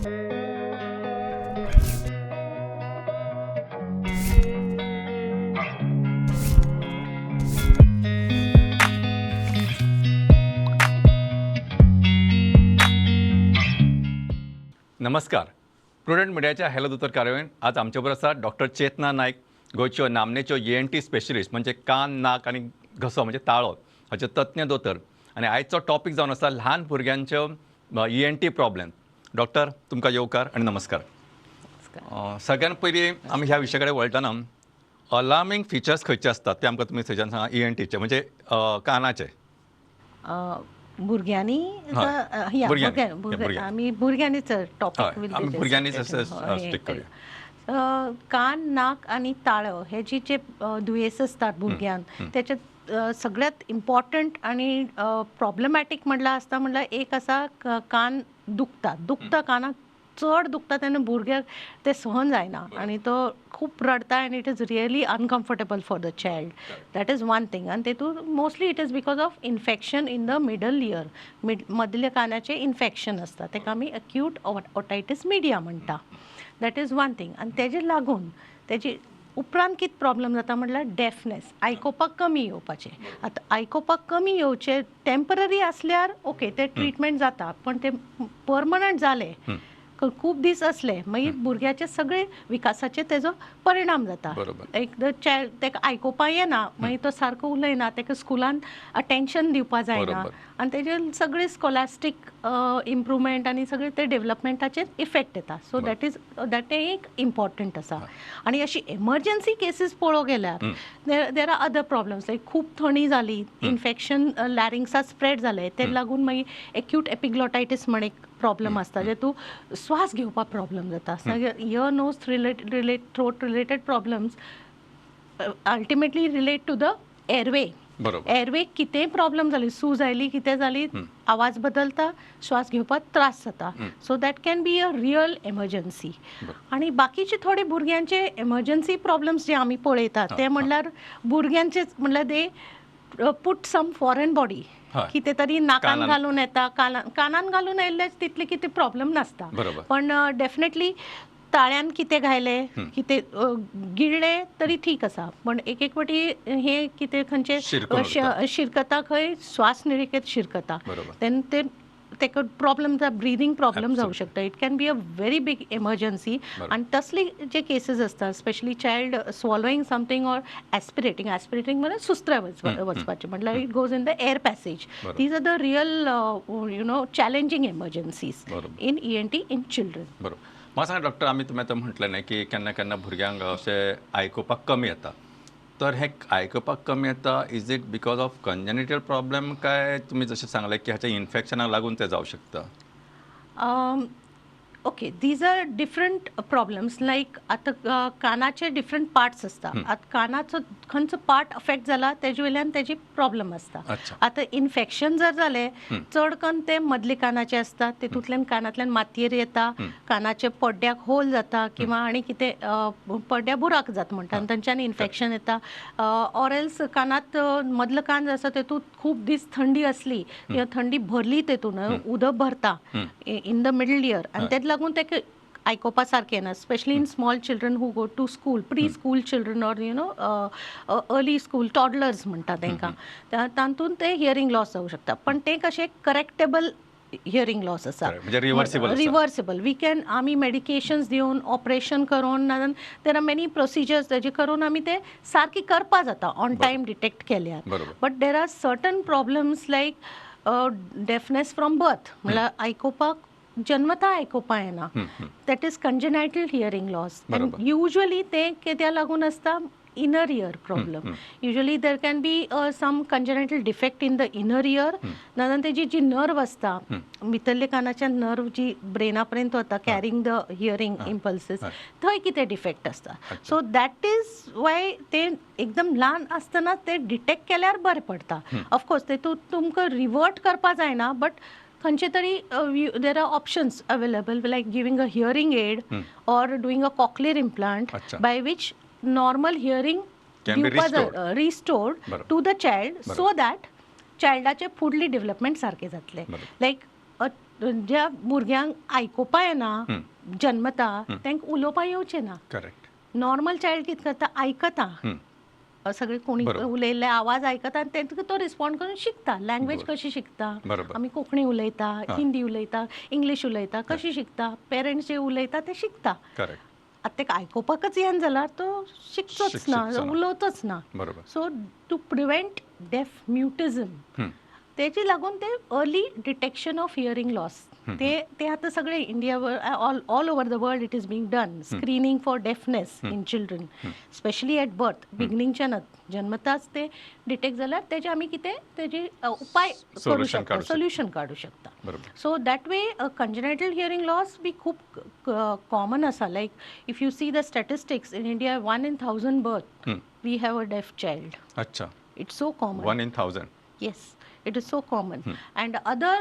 नमस्कार. प्रुडंट मिडियाच्या हॅलो दोतोर कार्यावळीन आज आमचे आसा डॉक्टर चेतना नायक, गोंयच्यो नामनेच्यो ENT स्पेशलिस्ट म्हणजे कान, नाक आनी घसो म्हणजे ताळो हाचे तज्ञ दोतोर. आनी आयचो टॉपिक जावन आसा ल्हान भुरग्यांच्यो ENT प्रॉब्लेम. डॉक्टर तुमकां येवकार आनी नमस्कार. सगळ्यात पयलीं आमी ह्या विशया कडेन वळटना अलार्मींग फिचर्स खंयचे आसतात ते आमकां तुमी सजेशन सांगा ENTचे म्हणजे कानाचे. भुरग्यांनी आमी भुरग्यांनीच टॉपिक आमी भुरग्यांनीच स्टिक करूया. कान, नाक आणि ताळो हे जे दुयेंस असतात भुरग्यांक त्याच्यात सगळ्यात इम्पॉर्टंट आणि प्रॉब्लेमॅटिक म्हणल्यार आसता म्हणल्यार एक आसा कान दुखता कानाक चड दुखता तेन्ना भुरग्याक ते सहन जायना आणि तो खूप रडता आणि it is really uncomfortable for the child. That is one thing. आणि तेतून mostly it is because of infection in the middle year. मदल्या कानाचे इन्फेक्शन असता तेका आमी अक्यूट ओटायटीस मिडिया म्हणटा. That is one thing. आणि तेजे लागून तेजी उपरांत कितें प्रॉब्लेम जाता म्हणल्यार डेफनेस, आयकोपाक कमी येवपाचें. आतां आयकोपाक कमी येवचें टेम्पररी आसल्यार ओके ते ट्रिटमेंट जाता, पण ते परमनंट जाले खूप दीस असले मागीर भुरग्याचे सगळे विकासाचे तेजो परिणाम जाता. एक चायल्ड तेका आयकोपा येना, मागीर तो सारको उलयना, तेका स्कुलान अटेन्शन दिवपा जायना आनी तेजे सगळे स्कॉलास्टीक इम्प्रुवमेंट आनी सगळे ते डेव्हलपमेंटाचेर इफेक्ट येता. सो दॅट एक इम्पॉर्टंट आसा. आनी अशी एमर्जन्सी केसीस पळोवंक गेल्यार देर आर अदर प्रॉब्लेम्स लायक खूब थंडी जाली, इन्फेक्शन लॅरिंग्सा स्प्रेड जालें, ते लागून मागीर एक्यूट एपिग्लोटायटीस म्हण एक प्रॉब्लेम आसता जे तूं श्वास घेवपाक प्रॉब्लेम जाता. Ear nose throat related problems ultimately relate to the airway. Airway कितेंय प्रॉब्लेम जाली, सूज आयली, कितें जाली, आवाज बदलता, श्वास घेवपाक त्रास जाता. So that can be a real emergency. आणि बाकीचे थोडे भुरग्यांचे एमर्जन्सी प्रॉब्लेम्स जे आमी पळयतात ते म्हणल्यार भुरग्यांचे म्हणल्यार they put some foreign body कितें तरी नाकान घालून येता, कानान घालून येयल्ले तितले कितें प्रॉब्लेम नासता. पण डेफिनेटली ताळ्यान कितें घायले, कितें गिळले तरी ठीक आसा, पण एक फावटी हे कितें खंयचे शिरकता, खंय श्वास नळिकेंत शिरकता, तेन्ना ते तेका प्रॉब्लेम ब्रिदींग प्रॉब्लेम जावं शकता. It can be a very big emergency. आणि तसले जे केसीस असतात specially child swallowing something or aspirating म्हणजे सुस्त्र वचपाचें म्हटल्यार it goes in the air passage. These are the real challenging emergencies in ENT in children. बरोबर. म्हाका सांगा डॉक्टर, आमी तुमी आतां म्हटलें न्ही की केन्ना केन्ना भुरग्यांक अशें आयकुपाक कमी येता, तर हे आयकुपाक कमी येता is it because of congenital problem काय तुम्ही जशें सांगलें की हाच्या इन्फेक्शनाक लागून ते जावं शकता? Okay, these are different problems. Like आतां कानाचे डिफरंट पार्ट्स आसता. आतां कानाचो खंयचो पार्ट अफेक्ट जाला तेजे वयल्यान तेजी प्रॉब्लेम आसता. आतां इन्फेक्शन जर जालें चड करून ते मदले कानाचे आसता, तेतूंतल्यान कानांतल्यान मातयेर येता, कानाचे पड्ड्याक होल जाता किंवा आनी कितें पड्ड्या बुराक जाता म्हणटा आनी थंयच्यान इन्फेक्शन येता. ऑरेल्स कानात मदलो कान जो आसा तेतूंत खूब दीस थंडी असली किंवा थंडी भरली तेतून उदक भरता इन द मिडल इयर आनी तेका लागून तेका आयकोपा सारकें येना. Specially in small children who go to school, preschool children or early school toddlers म्हणटा तांकां, तातूंत ते हियरिंग लॉस जावं शकता. पण ते कशें करेक्टेबल हियरिंग लॉस आसा, रिवर्सिबल. वी कॅन आमी मेडिकेशन्स दिवन ऑपरेशन करून देर आर मेनी प्रोसिजर्स तेजे करून आमी ते सारकी करपा जाता ऑन टायम डिटेक्ट केल्यार. But there are certain problems like deafness from birth, म्हणल्यार आयकोपाक जन्मता आयकोपा येना. That is congenital hearing loss. And usually ते कित्याक लागून आसता inner ear problem. Usually there can be some congenital defect in the inner ear. नाजाल्यार तेजी जी नर्व आसता भितरले कानाच्या नर्व जी ब्रेना पर्यंत वता कॅरिंग द हियरिंग इम्पल्सीस, थंय कितें डिफेक्ट आसता. सो दॅट इज वाय ते एकदम ल्हान आसतना ते डिटेक्ट केल्यार बरें पडटा. ऑफकोर्स तेतूंत तुमकां रिवर्ट करपा जायना, बट खंयचे तरी there are options available like giving a hearing aid or doing a cochlear implant by which normal hearing can be restored to the child so that childaचे फुडली डेव्हलपमेंट सारके जातले. लायक ज्या भुरग्यांक आयकुपा येना जन्मता तांकां उलोवपा येवचें ना. करेक्ट. नॉर्मल चायल्ड कितें करता, आयकता सगळे कोणी बरोबर. उलयल्ले आवाज आयकता आनी तांकां तो रिस्पॉन्ड करून शिकता. लँग्वेज बरोबर. कशी शिकता, बरोबर. आमी कोंकणी उलयता, हां. हिंदी उलयता, इंग्लीश उलयता, कशी शिकता, पेरंट्स जे उलयता ते शिकता. करेक्ट. आतां ताका आयकुपाकच येना जाल्यार तो शिकचोच ना, शिकचो ना. उलोवचोच ना. बरोबर. सो टू प्रिवेंट डेफ म्युटिझम तेजी लागून ते early detection of hearing loss ते आतां सगळे India all over the world it is being done. Screening for deafness in children, specially at birth, बिगनिंगच्यानच जन्मताच ते डिटेक्ट जाल्यार तेजे आमी कितें तेजे उपाय करूं Solution शकता, काडूं शकता. सोल्युशन काडूं शकता. बरोबर. So that way congenital hearing loss be खूब कॉमन आसा. Like if you see the statistics in India 1 in 1000 birth we have a deaf child. अच्छा. It's so common. 1 in 1000. Yes, it is so common. And other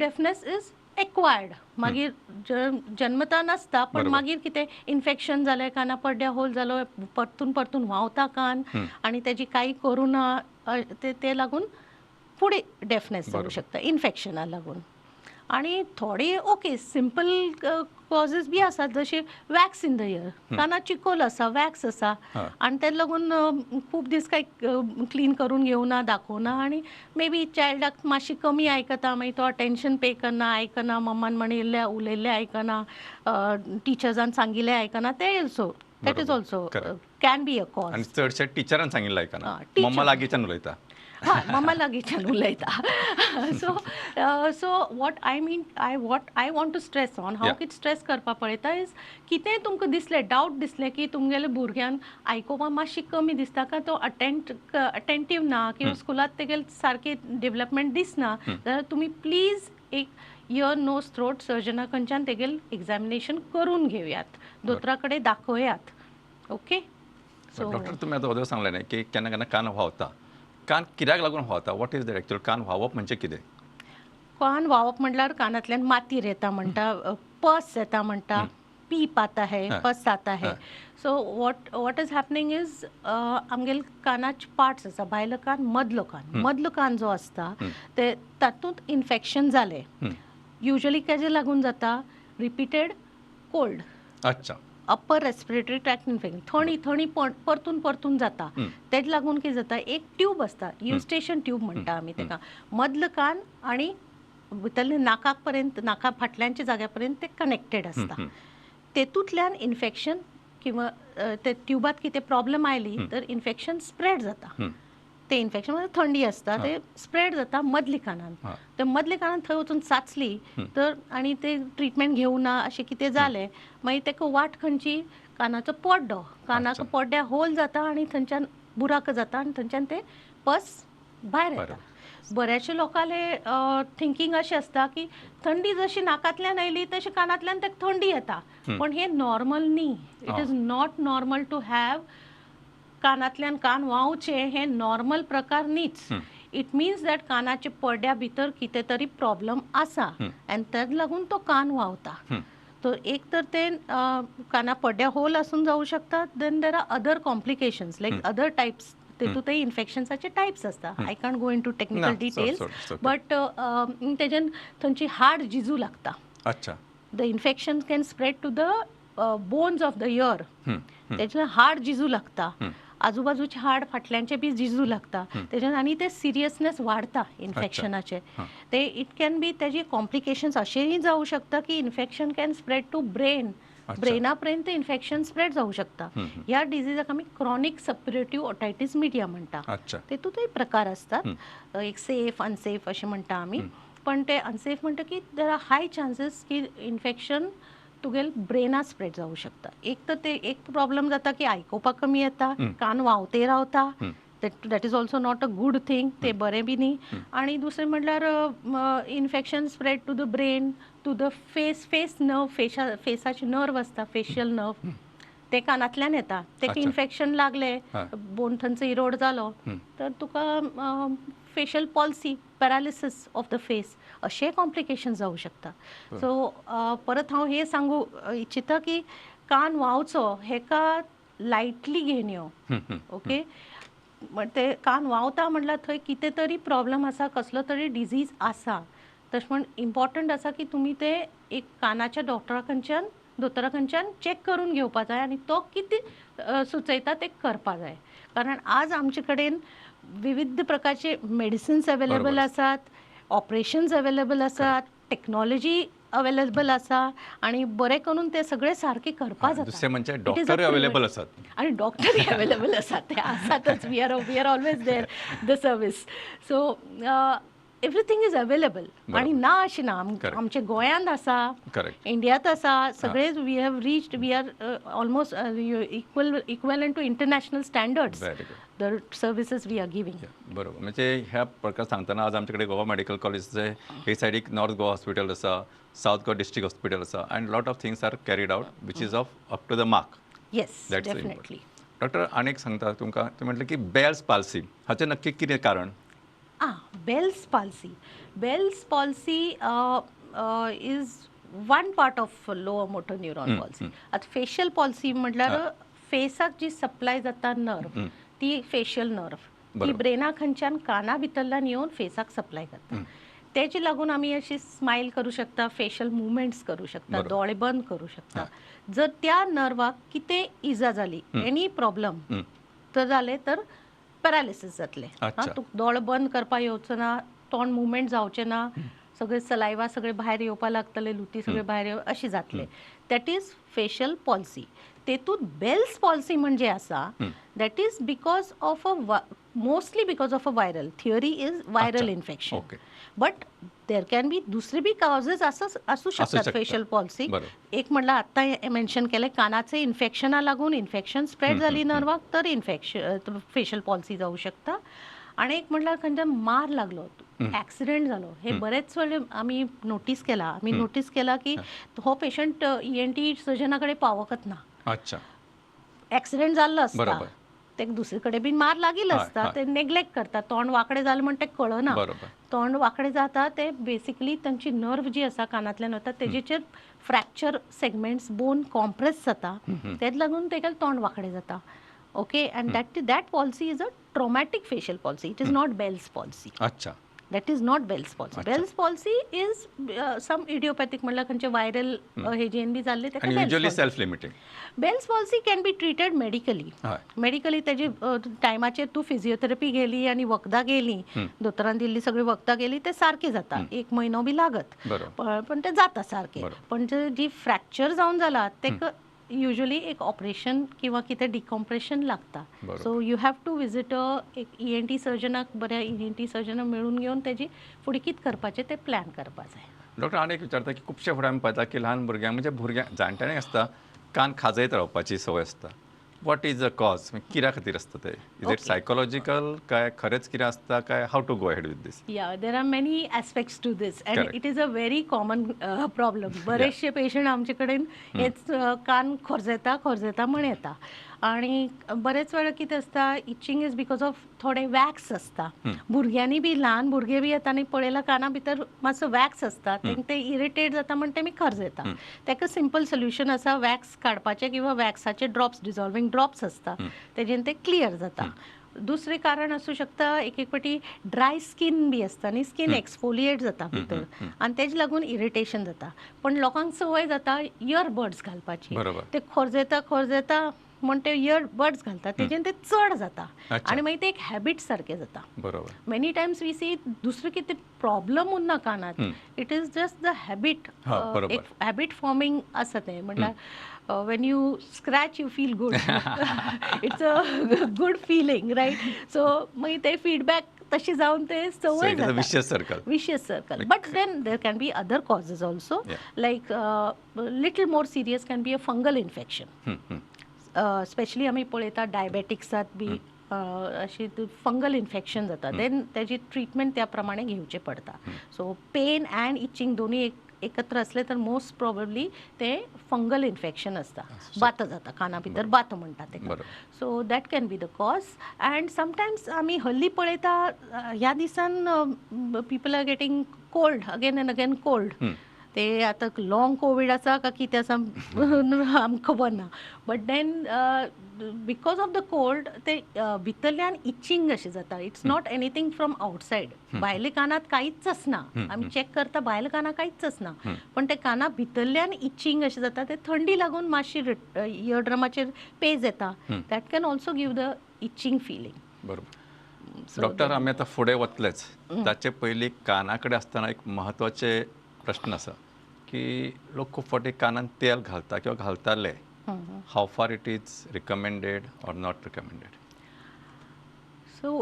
deafness is acquired. मागीर जन्मता नासता पण बरोबर. मागीर कितें infection जालें, काना पड्ड्या होल जालो, परतून परतून व्हांवता कान आनी तेजी कांय करूं ना ते लागून फुडें डेफनेस जावं बरोबर. शकता इन्फेक्शना लागून. आनी थोडे ओके सिंपल कॉजीस बी आसात, जशे वॅक्स इन द इयर, काना चिकोल आसा, वॅक्स आसा हां. आनी ते लागून खूब दीस कांय क्लीन करून घेवना, दाखोवना आनी मे बी चायल्डाक मातशी कमी आयकता, मागीर तो अटेन्शन पे करना, आयकना, मम्मान म्हणिल्लें उलयल्लें आयकना, टिचर्सान सांगिल्लें आयकना, ते ऑल्सो दॅट इज बरोबर. Also Correct. कॅन बी अ आनी कॉज. चडशे टिचरान सांगिल्लें आयकना. हां, teacher. मम्मा लागींच्यान उलयता. हय, मम्मा लागींच्यान उलयता. So what I want to stress on, हांव Yeah. कितें स्ट्रेस करपा पळयता इज कितेंय तुमकां दिसलें, डावट दिसलें की तुमगेल्या भुरग्यान आयकुपा मातशी कमी दिसता, काय तो अटेंटीव ना किंवा स्कुलांत तेगेलें सारकी डेव्हलपमेंट दिसना, जाल्यार तुमी प्लीज एक इयर नोज थ्रोट सर्जना कडच्यान तेगेलें एग्जामिनेशन करून घेवयात, दोतोरा कडेन दाखोवयात. ओके. सो डॉक्टर तुम्ही आता अगोदर सांगले नाही की केन्ना केन्ना कान व्हांवता. कान कित्याक लागून व्हांवता? What is that actual? कान व्हांवप म्हणजे कितें? कान व्हांवप म्हटल्यार कानांतल्यान मातीर येता म्हणटा, पस येता म्हणटा, पीप आता है, हाँ. पस आता है. हाँ. So what is happening is आमगेले कानाचे पार्ट्स आसा, भायलो कान, मदलो कान जो आसता ते तातूंत इन्फेक्शन जालें. युजली केजे लागून जाता? रिपिटेड कोल्ड, अच्छा. अप्पर रेस्पिरेटरी ट्रॅक्ट इन्फेक्शन, थंडी परतून परतून जाता. तेज लागून कितें जाता, एक ट्यूब आसता, युस्टेशन ट्यूब म्हणटा आमी तेका, मदलो कान आनी भितरले नाका पर्यंत, नाका फाटल्यानच्या जाग्या पर्यंत ते कनेक्टेड आसता. तेतूंतल्यान इन्फेक्शन किंवा ते ट्युबात कितें प्रॉब्लेम आयली तर इन्फेक्शन स्प्रेड जाता. ते इन्फेक्शन म्हणजे थंडी आसता ते स्प्रेड जाता मदली कानान. ते मदले कानान थंय वचून चाचली तर आनी ते ट्रिटमेंट घेवना अशें कितें जालें, मागीर तेका वाट खंयची, कानाचो पड्डो, कानाचो पड्ड्या होल जाता आनी बुराक जाता आनी थंयच्यान ते पस भायर येता. बऱ्याचशे लोकांले थिंकींग अशें आसता की थंडी जशी नाकांतल्यान आयली तशी कानांतल्यान तेका थंडी येता, पण हे नॉर्मल न्ही. It is not normal to have कानांतल्यान कान व्हांवचे, हे नॉर्मल प्रकार न्हीच. इट मिन्स दॅट कानाच्या पड्ड्या भितर कितें तरी प्रॉब्लेम आसा आनी तेज लागून तो कान व्हांवता. तो एक तर ते काना पड्ड्या होल आसून जावं शकता, then there are other complications like other types. तेतूंतय इन्फेक्शन्साचे टायप्स आसता. I can't go into technical details, but तेज्यान थंयची हाड जिजू लागता. अच्छा. The infection can spread to the bones of the ear. तेज्यान हाड जिजू लागता, आजूबाजूचे हाड फाटल्यानचे बी जिजू लागता, तेज्यान आनी ते सिरियसनेस वाडता इन्फेक्शनाचे. ते इट कॅन बी तेजे कॉम्प्लिकेशन्स अशेंय जावं शकता की infection can spread to brain, ब्रेना पर्यंत इन्फेक्शन स्प्रेड जावं शकता. ह्या डिजीजाक आमी क्रॉनिक सप्युरेटिव्ह ओटायटीस मिडिया म्हणटा. तेतूंतय प्रकार असतात, एक सेफ अनसेफ अशें म्हणटा आमी. पण ते अनसेफ म्हणटा की देर आर हाय चान्सेस की इन्फेक्शन तुगेल ब्रेना स्प्रेड जावं शकता. एक तर ते एक प्रॉब्लेम जाता की आयकुपाक कमी येता, कान व्हांवते रावता, that is also not a good thing, ते बरें बी न्ही. आनी दुसरें म्हणल्यार infection spread to the brain, to the face nerve, फेसाचे नर्व आसता, फेशियल नर्व, ते कानांतल्यान येता. तेका इन्फेक्शन लागले, बोन थंयचो इरोड जालो तर तुका facial palsy, paralysis of the face, अशे कॉम्प्लिकेशन जावं शकता. सो परत हांव हे सांगू इच्छिता की कान व्हांवचो हेका लायटली घेवन ओके. ते कान व्हांवता म्हटल्यार थंय कितें तरी प्रॉब्लेम आसा, कसलो तरी डिजीज आसा. तशें म्हण इम्पॉर्टंट आसा की तुमी ते एक कानाच्या दोतोरा कडच्यान चॅक करून घेवपा जाय आनी तो कितें सुचयता तें करपा जाय. कारण आज आमचे कडेन विविध प्रकारचे मेडिसिन्स अवेलेबल बरोबर. आसात, ऑपरेशन्स अवेलेबल आसात, टेक्नॉलॉजी अवेलेबल आसा आणि बरें करून ते सगळे सारके करपा जाता. दुसरें म्हणजे It is a doctor available privilege. आसात. आणि डॉक्टरही अवेलेबल आसात, ते आसातच. We are always there the service. So everything is available. आणि ना अशें ना, Correct. आमचे गोंयांत आसा, करेक्ट. इंडियात आसा, सगळे we have reached, we are almost equivalent to international standards very good. The services we are giving. बरोबर. म्हणजे ह्या प्रकार सांगतना आज आमचे कडेन गोवा मेडिकल कॉलेज हे सायडीक नॉर्थ गोवा हॉस्पिटल आसा, साउथ गोवा डिस्ट्रिक्ट हॉस्पिटल आसा, and lot of things are carried out which is of up to the mark. Yes, That's definitely. Doctor आनीक सांगता तुमकां, तुम्ही म्हटलं की बेल्स पाल्सी हाचें नक्की कितें कारण? Bell's palsy. Bell's palsy is one part of lower motor neuron palsy. आता फेशियल पॉल्सी म्हटल्यार फेसाक जी सप्लाय जाता नर्व, ती फेशियल नर्व, ती बरोबर. ब्रेना खंयच्यान काना भितरल्यान येवन फेसाक सप्लाय करता. तेजे लागून आमी अशी स्माईल करू शकता, फेशियल मुवमेंट्स करू शकता, बरोबर. दोळे बंद करू शकता. जर त्या नर्वाक कितें इजा जाली, एनी प्रॉब्लम तर जाले तर पॅरालिसीस जातले. अच्छा. तुका दोळे बंद करपा येवचो ना, तोंड मुवमेंट जावचें ना, सगळे सलायवा सगळे भायर येवपा लागतले, लुटी सगळे भायर अशी जातले. That is facial palsy. तेतूंत बेल्स पॉल्सी म्हणजे आसा, that is because of mostly because of a viral. Theory is viral infection. Okay. But there can be दुसरे बी कॉजेस असू शकतात शकतात. Facial palsy. बरोबर. एक म्हणलं आत्ता मेन्शन केले, कानाचे इन्फेक्शना लागून इन्फेक्शन स्प्रेड झाली नर्वाक तर इन्फेक्शन फेशियल पॉल्सी जाऊ शकता. आणि एक म्हणल्यार खंयच्या मार लागलो, ॲक्सिडेंट जालो, हे बरेच वेळे आम्ही नोटीस केला की हो पेशंट ENT सर्जना कडेन पावकच ना. अच्छा. ॲक्सिडेंट जाल्लो असता, बरोबर. ते दुसरे कडेन बीन मार लागिल्लो हय, असता, हय. ते नेग्लेक्ट करता. तोंड वांकडें जालें म्हण ते कळना. बरोबर. तोंड वांकडें जाता ते बेसिकली तांची नर्व जी आसा कानांतल्यान वता तेजेचेर फ्रॅक्चर सेगमेंट्स, बोन कॉम्प्रेस जाता, तेच लागून तेका तोंड वांकडें जाता. Okay, and that palsy is a traumatic facial palsy. It is not Bell's palsy. अच्छा. That is not Bell's palsy. अच्छा. Bell's palsy is some idiopathic म्हणल्यार खंयचे व्हायरल हे जेन बी जाल्ले तेका आणि Bell's usually palsy. Self limiting. Bell's palsy can be treated medically. हय. मेडिकली तेजी टायमाचेर तूं फिजिओथेरपी गेली आनी वखदां गेली, दोतोरान दिल्ली सगळी वखदां गेली, ते सारके जाता. 1 म्हयनो बी लागत, बरोबर. पण ते जाता सारके. बरोबर. पण जी फ्रॅक्चर जावन जाला तेका युजली एक ऑपरेशन किंवा कितें डिकॉम्प्रेशन लागता. बरोबर. So you have to visit एक ENT सर्जनाक, बऱ्या ENT सर्जना मेळून घेवन तेजी फुडें कितें करपाचें ते प्लॅन करपा जाय. डॉक्टर आनी एक विचारता की खुबशे फुडें आमी पळयता की ल्हान भुरग्यांक म्हणजे जाणट्यांक आसता कान खाजयत रावपाची संवय आसता. What is the cause? कित्या खातीर आसता ते? Is it Okay. सायकोलॉजिकल काय खरेंच कितें आसता काय how to go ahead with this? Yeah, there are many aspects to this, and Correct. it is a very common problem. बरेचसे पेशंट आमचे कडेन हेच कान खोर्जेता म्हण येता. आणि बरेच वेळा कितें आसता, इचिंग इज बिकॉज ऑफ थोडे वॅक्स आसता. भुरग्यांनी बी, ल्हान भुरगे बी येता आनी पळयलां काना भितर मातसो वॅक्स आसता, तांकां ते इरिटेट जाता म्हण तेमी खरजेता. ताका सिंपल सोल्युशन आसा, वॅक्स काडपाचें किंवा वॅक्साचे ड्रॉप्स, डिझॉल्विंग ड्रॉप्स आसता, तेजेन ते क्लियर जाता. दुसरें कारण असू शकता, एक पाटी ड्राय स्कीन बी आसता न्ही, स्कीन एक्सफोलिएट जाता भितर आनी तेज लागून इरिटेशन जाता. पण लोकांक संवय जाता इयरबड्स घालपाची. बरोबर. ते खोर्जेता म्हण ते इयरबड्स घालता, तेजेन ते चड जाता अच्छा. आनी मागीर ते एक हॅबीट सारकें जाता. बरोबर. मेनी टायम्स वी सी दुसरें कितें प्रॉब्लम उरना कानात, it is just the habit. हा, बरोबर. एक हॅबीट फॉर्मिंग आसा तें म्हटल्यार when you scratch you feel good. It's a good feeling, right? So मागीर ते फीडबॅक तशी जावन ते संवय जाता. Vicious circle. Vicious circle. But then there can be other causes also. Yeah. Like little more serious can be a fungal infection. Especially आमी पळयता डायबेटिक्सात बी अशी फंगल इन्फेक्शन जाता. देन त्याची ट्रीटमेंट त्या प्रमाणे घेवचे पडटा. सो पेन अँड इचिंग दोन्ही एकत्र असले तर मोस्ट प्रॉबेबली ते फंगल इन्फेक्शन असता. बात जाता काना भितर, बात म्हणटा ते. बरोबर. So that can be the cause. And sometimes आमी हल्ली पळयता ह्या दिसान people are getting cold, again and again cold. ते आता लाँग कोविड आसा काय कितें आसा आमकां खबर ना. But then because of the cold ते भितरल्यान इचिंग अशें जाता. It's not anything from outside. भायल्या कानात कांयच आसना. आमी चॅक करता भायल्या कानाक कांयच आसना. पण ते काना भितरल्यान इचिंग अशें जाता. ते थंडी लागून मातशी इयर ड्रमाचेर पेज येता. That can also give the itching feeling. बरोबर. डॉक्टर, आमी आतां फुडें वतलेच. ताचे पयलीं काना कडेन आसतना एक म्हत्वाचे प्रश्न आसा की लोक खूब फावटी कानान तेल घालता किंवा घालताले. How far it is recommended or not recommended? So,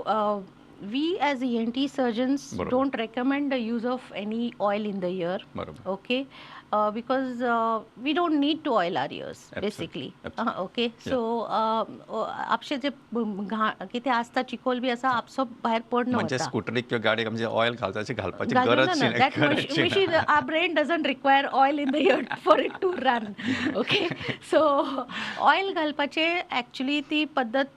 we as ENT surgeons बरोबर. don't recommend the use of any oil in the ear. बरोबर. Okay, because we don't need to oil our ears basically. Okay, so आपशे जे कितें आसता चिकोल बी आसा आपसो भायर पडना म्हणजे वता. स्कुटरीक किंवा गाडयेक म्हणजे ऑयल घालपाची गरज That machine, our brain doesn't require oil in the ear for it to run. Okay, so oil घालपाचे actually ती पद्धत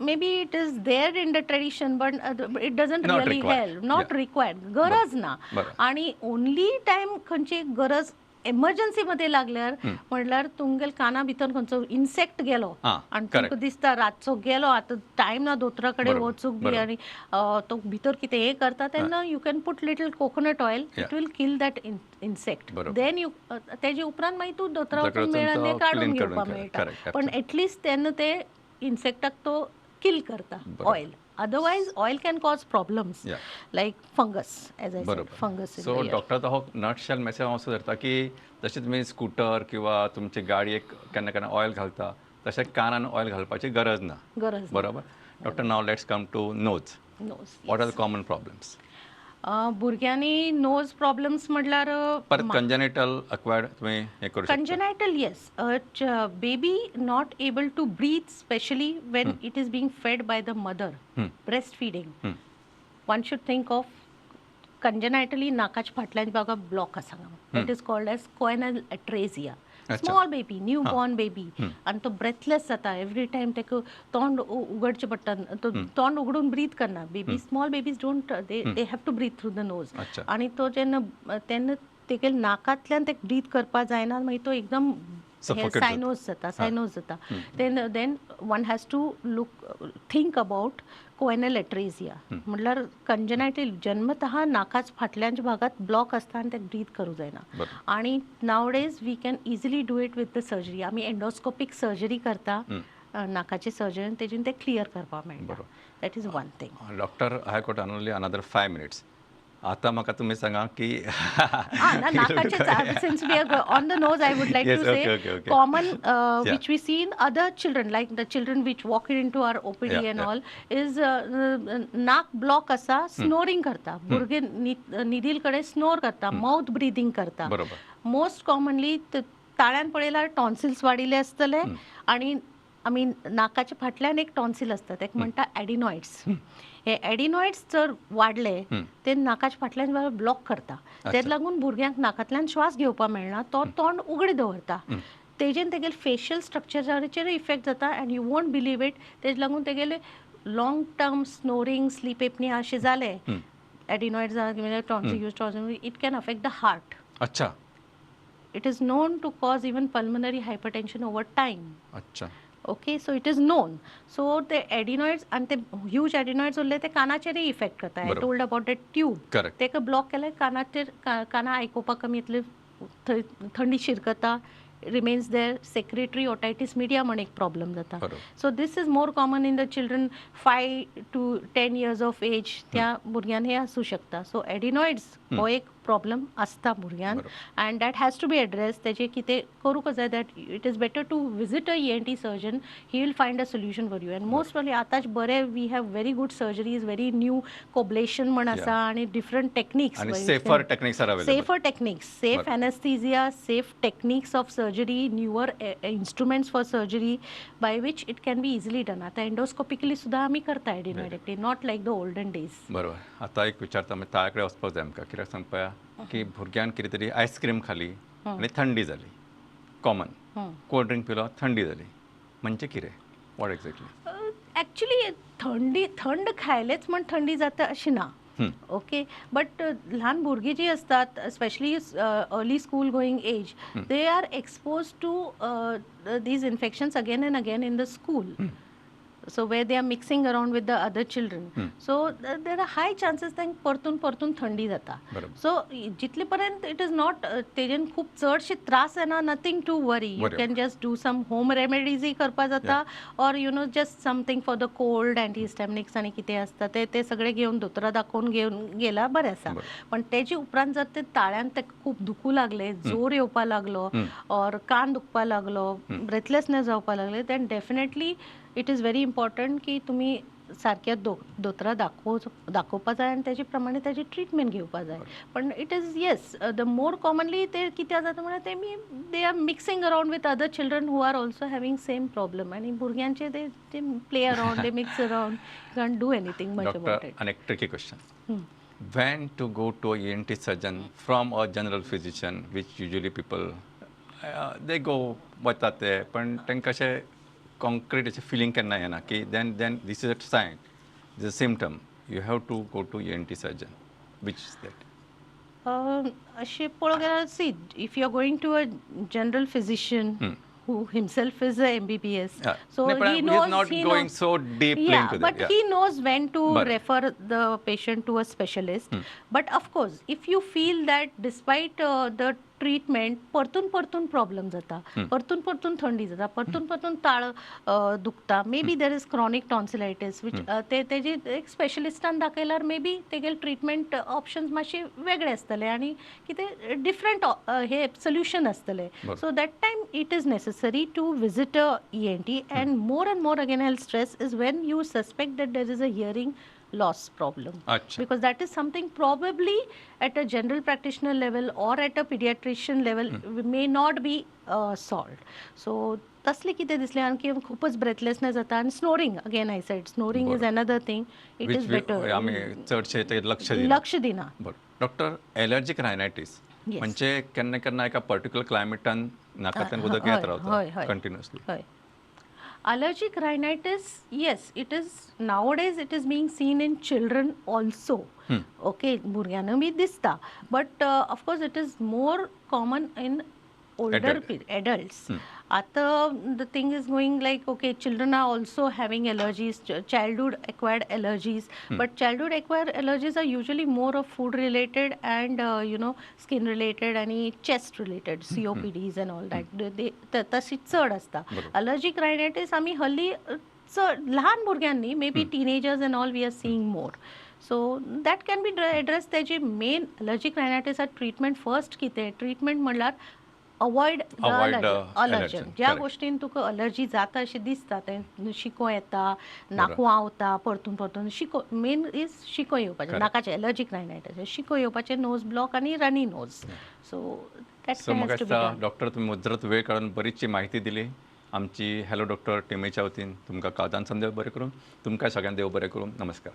maybe it is there in the tradition but it doesn't Not really required. help. Not required. गरज ना. आणि only time खंयची गरज emergency मध्ये लागल्यार म्हणल्यार तुमगेल काना भितर खंयचो इन्सेक्ट गेलो आनी तुमकां दिसता रातचो गेलो आतां टायम ना दोतोरा कडेन वचूंक बी आनी तो भितर कितें हें करता तेन्ना you can put little coconut oil. It will kill that insect. Then you तेजे उपरांत मागीर तूं दोतोरा वचून मेळ्ळा तें काडून घेवपाक मेळटा. पण एटलिस्ट तेन्ना ते इन्सेक्टाक तो किल करता oil. Otherwise, oil can cause problems like fungus, as I said, fungus in the ear. So doctor, तो नटशेल मेसेज असो धरता की जशें तुमी स्कूटर किंवा तुमचे गाडयेक केन्ना केन्ना ऑयल घालता तशें कानान ऑयल घालपाची गरज ना. बरोबर. Doctor, now let's come to nose. What are the common problems? भुरग्यांनी नोज प्रॉब्लेम्स म्हटल्यार परत कंजेनिटल अक्वायर्ड तुमी हे करू शकता. Congenital yes. Baby not able to breathe specially when it is being fed by the mother. Breast feeding. One should think of congenitally नाकाच्या फाटल्यान बागा ब्लॉक आसा. That is called as choanal atresia. Small baby, newborn baby, आणि तो breathless जाता. Every time तेका तोंड उगडचें पडटा. तो तोंड उगडून ब्रीथ करना. Baby, small babies don't, they have to breathe through the nose. आणि तो जेन्ना तेन्ना तेगे नाकांतल्यान ते ब्रीथ करपाक जायना मागीर तो एकदम सायनोज जाता. Then one has to think about choanal atresia. म्हटल्यार कंजेनायटल जन्मतः नाकाच फाटल्याच्या भागात ब्लॉक आसता आनी ते ब्रीथ करूं जायना. आणि nowadays we can easily do it with the surgery. आमी एंडोस्कोपीक सर्जरी करता नाकाची सर्जरी, तेजेन ते क्लियर करपाक मेळटा. That is one thing. Doctor, I got only another 5 minutes. आता म्हाका तुमी सांगा की नाकाचे, since we are on the nose, I would like to say common which we see in other children, like the children which walk into our OPD and all, is नाक block आसा, snoring करता. भुरगे निदील कडे snore करता, mouth breathing करता. Most commonly ताळ्यान पळयल्यार tonsils वाडिल्ले आसतले आणि आमी नाकाच्या फाटल्यान एक टॉन्सिल आसता तेका म्हणटा एडिनॉइड्स. हे एडिनॉइड्स जर वाडले ते नाकाच्या फाटल्यान ब्लॉक करता. तेच लागून भुरग्यांक नाकांतल्यान श्वास घेवपाक मेळना. तो तोंड उगडें दवरता. तेजेन तेगेले फेशियल स्ट्रक्चराचेर इफेक्ट जाता and you won't believe it. तेज लागून तेगेले long term snoring, sleep apnea अशें जाले adenoids tonsil, it can affect the heart. अच्छा. It is known to cause even pulmonary hypertension over time. अच्छा. Okay, so it is known. So the adenoids and the huge adenoids उरले ते कानाचेर effect करता. I told about that tube. Correct. तेका block केल्यार कानाचेर काना आयकोपाक कमी येतले, थंडी शिरकता, remains there. Secretory otitis media म्हण एक प्रॉब्लेम जाता. So this is more common in the children 5 to 10 years of age. त्या भुरग्यान हे आसूं शकता. So adenoids हो एक प्रॉब्लेम आसता भुरग्यान and that has to be address. तेजे कितें करूंक जाय that it is better to visit a ENT surgeon. He will find a solution for you. And most probably आतांच बरे we have very good surgeries, very new coblation म्हण आसा आनी different techniques. Safer techniques are available. Safer techniques, safe anaesthesia, safe techniques of surgery, newer instruments for surgery by which it can be easily done. आता endoscopically सुद्धा आमी करता adenoidectomy, not like the olden days. बरोबर. आता एक विचारता म्हणजे ताळे कडेन वचपाक जाय आमकां. कित्याक सांगपा की भुरग्यान कितें तरी आयस्क्रीम खाली आनी थंडी जाली. कॉमन कोल्ड ड्रिंक पिलो, थंडी जाली, म्हणजे कितें? What exactly? एक्चुली थंड खायलेच म्हण थंडी जाता अशी ना. ओके बट लहान भुरगीं जी असतात specially early school going age they are expose to these infections again and again in the school. So where they are mixing around with the other children. So there are high chances त्यांक परतून परतून थंडी जाता. So जितले पर्यंत it is not तेजेन खूप चडशे त्रास येना, nothing to worry. You can just do some home remedies ही करपा जाता or just something for the cold, antihistaminics आणि कितें आसता ते सगळे घेवन दोतोरा दाखोवन घेवन गेला बरें आसा. पण तेजे उपरांत जर ते ताळ्यान ते खूप दुखू लागले, जोर येवपा लागलो or कान दुखपा लागलो, ब्रेथलेसनेस जावपा लागले, then definitely it is very important की तुम्ही सारक्या दोतोरा दाखोवपा जाय आनी तेजे प्रमाणे तेजी ट्रिटमेंट घेवपा जाय. पण it is yes the more commonly ते कित्याक जाता म्हळ्यार they are mixing around with other children who are also having same problem आनी भुरग्यांचे ते play around they mix around can't do anything much about it. An tricky question. When to go to a ENT surgeon from a general physician, which usually people they go वतात ते पण तांकां अशें concrete अशें feeling केन्ना येना की then this is a sign, this is a symptom, you have to go to ENT surgeon. Which is that? अशें पळोवंक गेल्यार see if you are going to a general physician who himself is a MBBS. So no, he knows. He is not going so deeply into that. But he knows when to refer the patient to a specialist. But of course, if you feel that despite the treatment परतून problem जाता, परतून थंडी जाता, परतून ताळ दुखता, may be there is chronic tonsillitis which तेजे एक स्पेशलिस्टान दाखयल्यार मे बी तेगेले ट्रिटमेंट ऑप्शन्स मातशे वेगळे आसतले आनी कितें डिफरंट हे सोल्युशन आसतले. So that time it is necessary to visit a ENT and more again I'll stress is when you suspect that there is a hearing loss problem. Achha. Because that is something probably at a general practitioner level or at a pediatrician level may not be solved. So तसले कितें दिसलें आनी खूपच breathlessness जाता आनी snoring again I said snoring is another thing it is better आमी चडशे ते लक्ष दिना. डॉक्टर एलर्जिक रायनायटीस म्हणजे केन्ना केन्ना एका पर्टिक्युलर क्लायमेटान नाकांतल्यान उदक येत रावता कंटिन्युअसली. हय allergic rhinitis, yes, it is nowadays it is being seen in children also. Okay, भुरग्यांना बी दिसता, but of course it is more common in older adults. आता the thing is going like, okay, children are also having allergies, childhood acquired allergies, but childhood acquired allergies are usually more of food related and skin related and chest related, COPDs and all that. they तशी चड असता. Allergic rhinitis आम्ही हल्ली लहान भुरग्यांनी may be teenagers and all we are seeing more. So that can be address. तेजी main allergic rhinitis treatment first कितें treatment म्हणल्यार अवॉइड अलर्जन. ज्या गोष्टीन तुका अलर्जी जाता अशें दिसता, तें शिको येता, नाकू आवता, परतून शिको मेन इज शिको येवपाचें, नाकाचें एलर्जीक रायनायटीस, शिको येवपाचें, नोज ब्लॉक आनी रनी नोज. सो म्हाका डॉक्टर तुमी मुजरत वेळ काडून बरीचशी माहिती दिली. आमची हॅलो डॉक्टर टिमीच्या वतीन तुमकां काळजान देव बरें करूं, तुमकां सगळ्यांक देव बरें करूं. नमस्कार.